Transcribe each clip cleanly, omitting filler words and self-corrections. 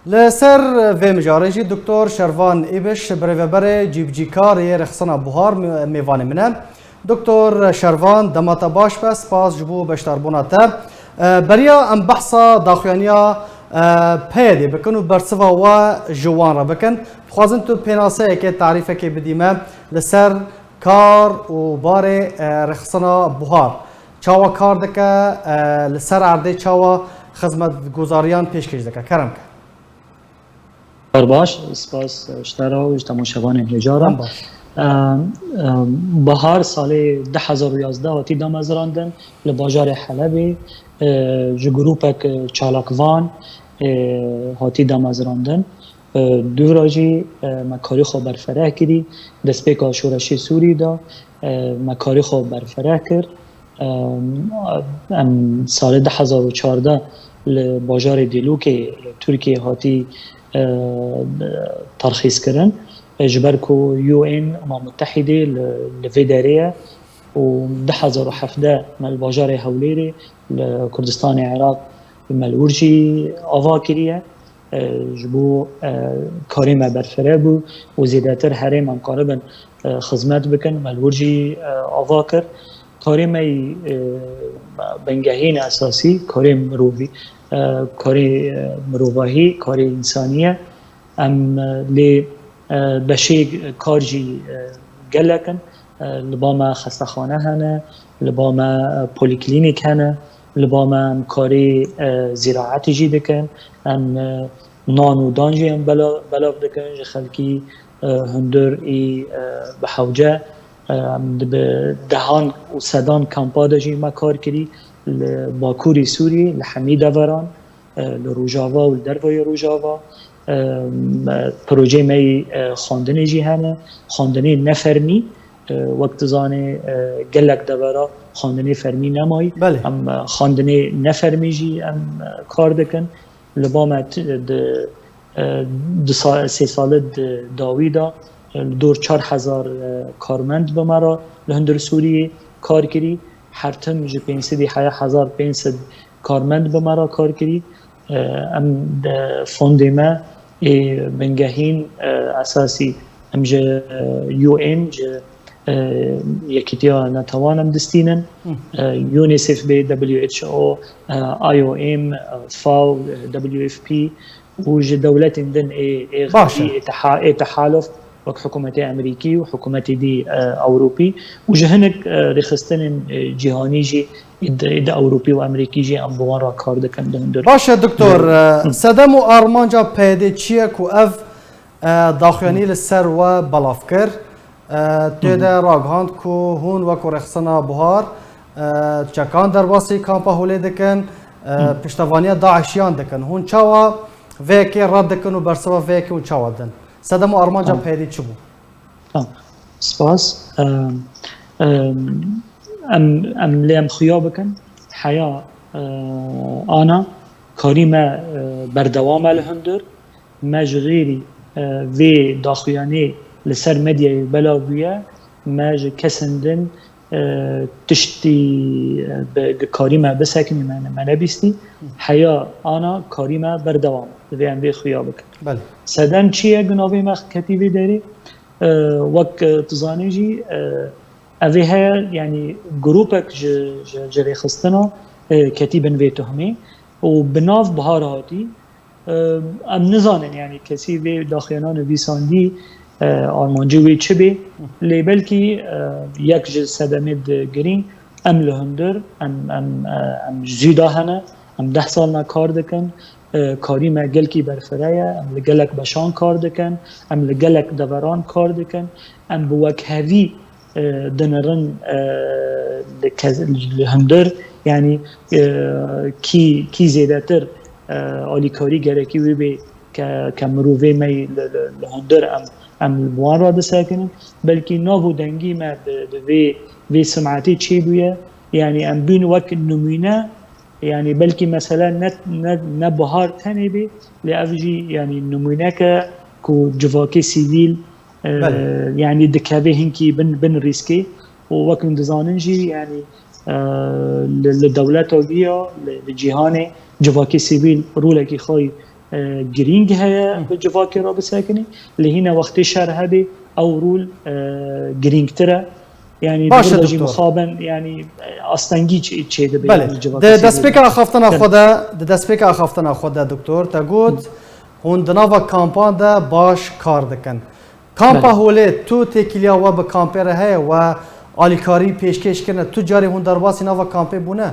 لسر و مجارنجی دکتر شروان ایبش برای جیبجیکاری رخصنا بوهار میوان منه. دکتر شروان دمات باش بس باز جبو بشتربوناته بریا ام بحثا داخلانیا پیدی بکن و برسوا و جوان را بکن. خوازن تو پیناسه که تعریفه که بدیمه لسر کار و بار رخصنا بوهار چاوا کار دکه لسر عرده چاوا خدمت گزاریان پیش کش دکه کرم که باش سپاس اشترا و تماشاوان هجارم بهار سال 2011 هاتی دامزراندن لباجار حلب جگروپک چالاکوان هاتی دامزراندن دوراجی مکاری خو برفره کردی دست پیکا شورشی سوری دا مکاری خو برفره کرد سال 2014 لباجار دیلو که ترکیه هاتی ترخیص کردن جبركو UN أمم متحدة لفيداريا و 2017 مال باجار هوليري لكردستان العراق مالورجي أفاكريا جبو كاريما برفرابو وزيداتر هرم عن قاربا خدمات بكن مالورجي أفاكر كاريما بنجاهين أساسي كاريم مروفي كاري مروفاهي كاري إنسانية أم ل بشيء كارجي جلكن لباما خستخانه هنه لباما بوليكلينيك هنه لباما كاري زراعتي جي دكن ام نانو دانجي ام بلاغ دكن خلقي هندر اي بحوجه دهان و سدان كامبادا جي ما كار كري باكوري سوري لحميد وران لروجاوا و لدروي روجاوا پروژه می خواندنی جهانه خواندنی نفرمی وقت زانه گلک دبارا خواندنی فرمی نمای ام خواندنی نفرمی جی ام کار دکن لبامت سه سال داویدا دور 4000 کارمند به مرا لهندر سوریه کار کردی هر تم جو 500 کارمند به مرا کار کردی ام فوند ما بنجاهين اساسي امجا UN يكتيا نتوانم دستينن يونيسف ب WHO IOM FAO WFP وج دولات دن تحالف وك حكومتي امريكي وحكومتي دي اوروبي وجهنك رخصتن جهاني جي إذا أوروبي وأمريكي جي أم بوان را کار دکن دهندر. باشه دکتر سدم و آرمانجا پیده چیه که اف داخلانی لسر و بلافکر تیده راگهاند که هون و که رخصنا بهار چکان در واسی کامپا هولی دکن پشتوانی داعشیان دکن هون چاوا ویکی رد دکن و برسوا ویکی و چاوا دن سدم و آرمانجا پیده چی بود؟ سپاس ام لیم خیابکن حیا آنا کاری ما بردوام الهندر مجغیری و داخلیانی لسر مدیای بلاویه مج کسندن تشتی کاری ما بسکنی من بیستی حیا آنا کاری ما بردوام و ام خیابکن بله سدن چیه گناوی ما کتیبی داری وقت تزانی جی اوه ها يعني جروبك جري خستنا كتيبن في تهمي وبناف بهاراتي ام نزانن يعني كسي في داخلانان ويساندي آرمانجي وي چبي لي بلكي يك جل سدمد گرين ام لهندر ام زيدا هنا ام 10 سالنا کار دکن کاری ما گلکی برفرایا ام لگلک بشان کار دکن ام لگلک دوران کار دکن ام بوک هوی دنرن هندر يعني كي زيادتر آلیکاری گرکی وی به کمروی می لهندر ام بوان را دسکنن بلکه ناو دنگی ما به سمعتی چی بیه يعني ام بین وقت نمونه يعني بلکه مثلا نه بهار تنی بی لافجی يعني نمونه که جواکی سیویل يعني دكابه هنكي بن ريسكي ووكن دزاننجي يعني للدولات وبيا لجهان جواكي سيفيل رولكي خوي جرينج هي بجواكي رابط ساكني اللي هنا وقت شهر هذه او رول جرينج ترى يعني باشه برضه جي دكتور. مخابن يعني اصلا چه ده بله دسپیکا خفتنا خدا دسپیکا خفتنا خدا دکتور تا گوت هون دناوا کامپان ده باش کار دکن کامپا هوله تو تکیلیا و به کامپر هه و آلیکاری پیشکش کنه تو جاری هون درباسی ناوا کامپه بونه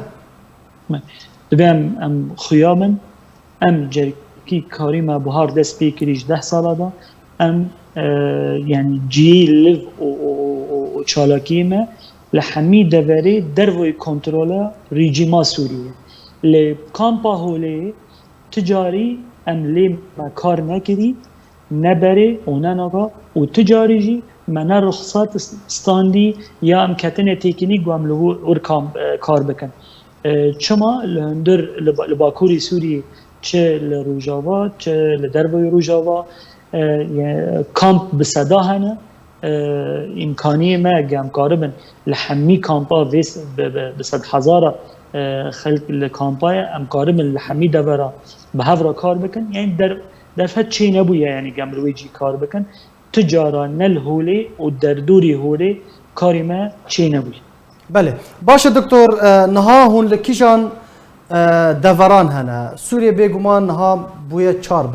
دبیم ام خیامن ام جرکی کاری ما بهار دست پیکریش 10 ساله دا ام يعني جي ليف و چالاكي ما لحمي دوري دروي كنترولا ريجيما سوريا لي كامبا هولي تجاري ام لي ما كار نكري نبري وناناغا وتجاري جي منا رخصات ستاندي يا ام كاتنه تيكيني قام له اور كار بكن چما لهندر لباكوري سوري چه لروجاوا چه لدروي روجاوا کامپ بصدا هنه امکانی ما گم کاربن لحمی کامپا ویس بصد هزار خلق الکامپای ام کاربن لحمی دورا به هفرا کار بکن یعنی در فت چی نبویه یعنی گم رویجی کار بکن تجارا نل هولی و در دوری هولی کاری ما چی نبویه بله باشه دکتور نها هون لکیشان دوران هنه سوریه بگمان نها بویه 4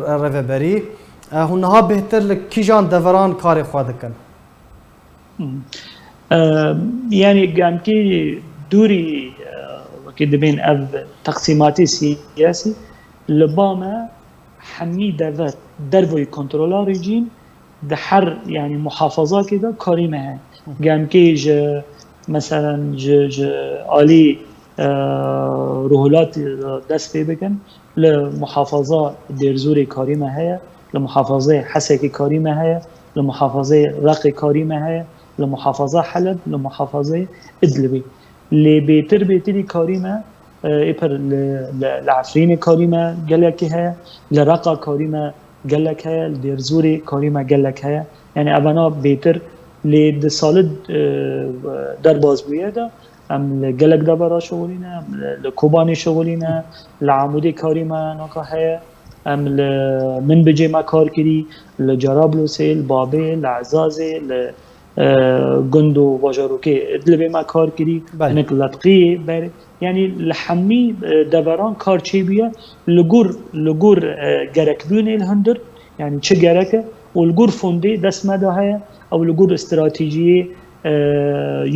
روبری هنها بهتر لکیجان دوران کار خود کن يعني قام كي دوري وكده بين أب تقسيماتي سياسي لباما حمي دفت دروي كنترولار ريجين دحر يعني محافظة كده كريمة قام كي مثلا آلي رهولات دست في بكن لمحافظة ديرزوري كريمة هي لمحافظة حسكي كريمة هي لمحافظة رقي كريمة هي لمحافظة حلب لمحافظة إدلبي اللي بيتري كريمة إبر لعفرين كريمة قالك هي لرقة كريمة قالك هي لديرزوري كريمة قالك هي يعني أبنا بيتر لدسالد درباز بويدا ام لگلک دبرا شغلینه ام لکوبانی شغلینه لعمودی کاری ما نکه هیا ام من بجی ما کار کری لجرابلوسی لبابی لعزازی لگندو واجاروکی ادلبی ما کار کری انک لطقی بری یعنی لحمی دبران کار چی بیه لگور گرک بیونه الهندر یعنی چه گرکه و لگور فوندی دست مده هیا او لگور استراتیجی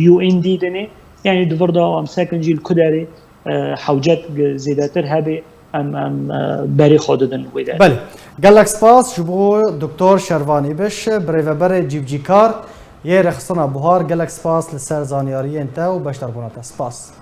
یو ان دی دنه يعني دفردا ام ساكن جيل كداري حوجات زيادتر هبه ام بري خوددن ويدا بله قالك سپاس جبو دكتور شروان ايبش بريفبر جيبجيكار يرخصنا بهار قالك سپاس لسر زانياري انت وبشتر بوناتا سپاس